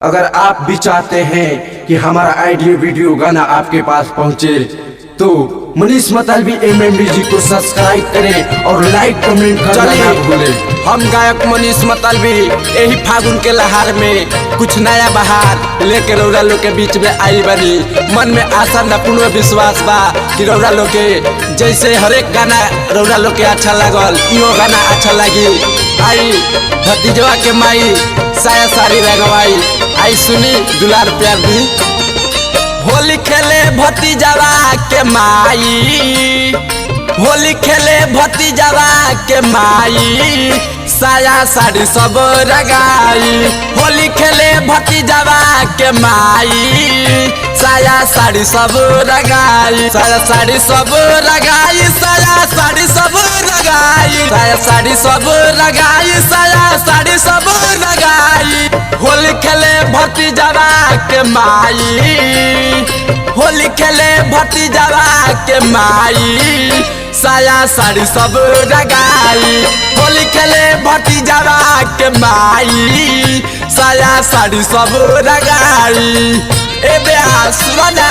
अगर आप भी चाहते हैं कि हमारा ऑडियो वीडियो गाना आपके पास पहुंचे तो मनीष मतलबी MMDG को सब्सक्राइब करें और लाइक कमेंट करना ना भूलें। हम गायक मनीष मतलबी यही फागुन के लहार में कुछ नया बहार लेके रौरा लोग के बीच में आई बनी। मन में आशा न पूर्ण विश्वास बा कि रौरा लोग के जैसे हरेक गाना रौरा लोग के अच्छा लगल यो गाना अच्छा लगी। आई भतीजवा के माई साया साड़ी रंगवाई, आई सुनी दुलार प्यार दी। होली खेले भतीजवा के माई, होली खेले भतीजवा के माई, साया साड़ी सब रंगाई। होली खेले भतीजवा के माई, साया साड़ी सब रंगाई। साया साड़ी सब रंगाई, साया साड़ी सब रंगाई, साया साड़ी सब रंगाई, साया साड़ी सब रंगाई। होली खेले भतीजवा के माई, होली खेले भतीजवा के माई, साया साड़ी सब रंगाई। होली खेले भतीजवा के माई, साया साड़ी सब रंगाई। ए बेआ सुना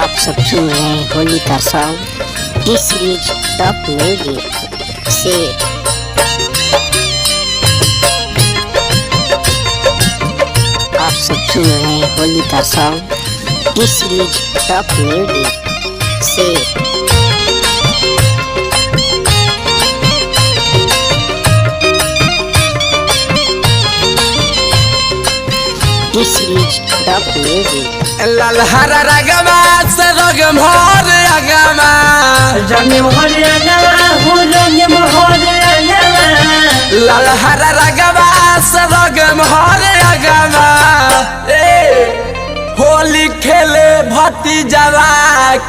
आप सब सुन रहे हैं होली का song T series top music से। आप सब सुन रहे हैं होली का song T series top music से। टी सीरीज टॉप म्यूजिक लाल हरा रगवा से रग मोर अगवा, रंग मोहर रंगवा हो रंग मोहर रंगवा, लाल हरा रगवा से रग मोर अगवा। होली खेले भतीजवा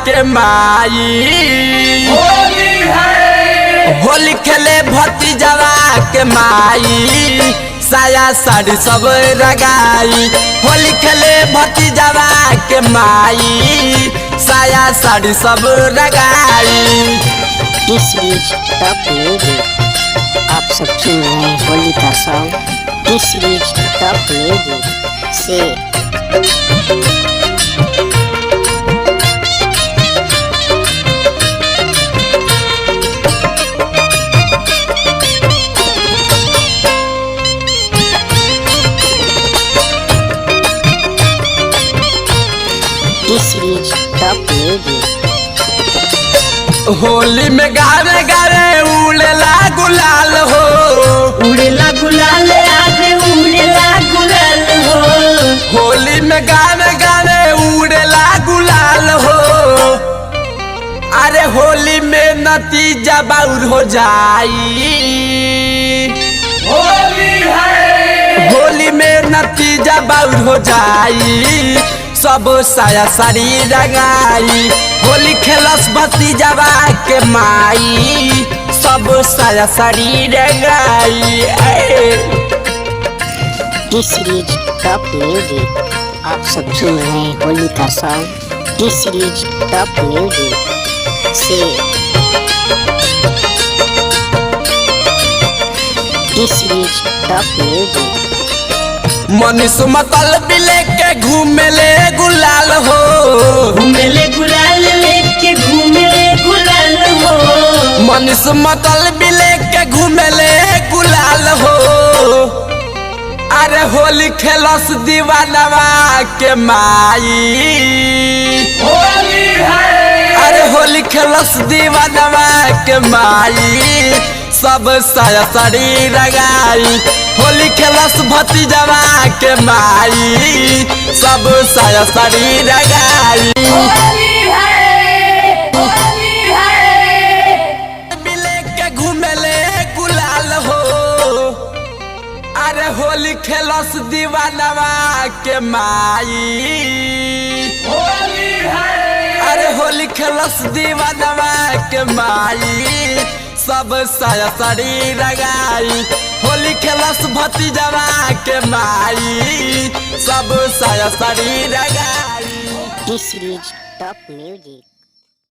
के माई, होली है होली खेले भतीजवा के माई, साया साड़ी सब रंगाई। होली खेले भतीजवा के माई, साया साड़ी सब रंगाई। टी सीरीज टॉप म्यूजिक आप सब सुन रहे हैं होली का song T series top music से। T series top music Holi में गावे गावे उड़ेला गुलाल हो, उड़ेला गुलाल आज उड़ेला गुलाल हो, होली में गावे गावे उड़ेला गुलाल हो। अरे होली में नतीजा बाउर हो जाई, होली है होली में नतीजा बाउर हो जाई। सब साया साड़ी रंगाई। होली खेलस भतीजवा के माई, सब साया साड़ी रंगाई। टी सीरीज टॉप म्यूजिक आप सब सुन रहे हैं होली का song T series top music से। T series top music Manish मतलबी लेके घूमेले गुलाल हो, घूमेले गुलाल लेके घूमेले गुलाल हो, मनीष मतलबी लेके घूमेले गुलाल हो। अरे होली खेलस दीवानवा के माई, होली है अरे होली खेलस दीवानवा के माई, सब साया साड़ी रंगाई। होली खेलस भतीजवा के माई, सब साया साड़ी रंगाई। होली है होली है मिले के घूमेले गुलाल हो, अरे होली खेलस दीवानवा के माई, होली है अरे होली खेलस दीवानवा के माई, सब साया साड़ी रंगाई। होली खेलस भतीजवा के माई, सब साया साड़ी रंगाई। T series top music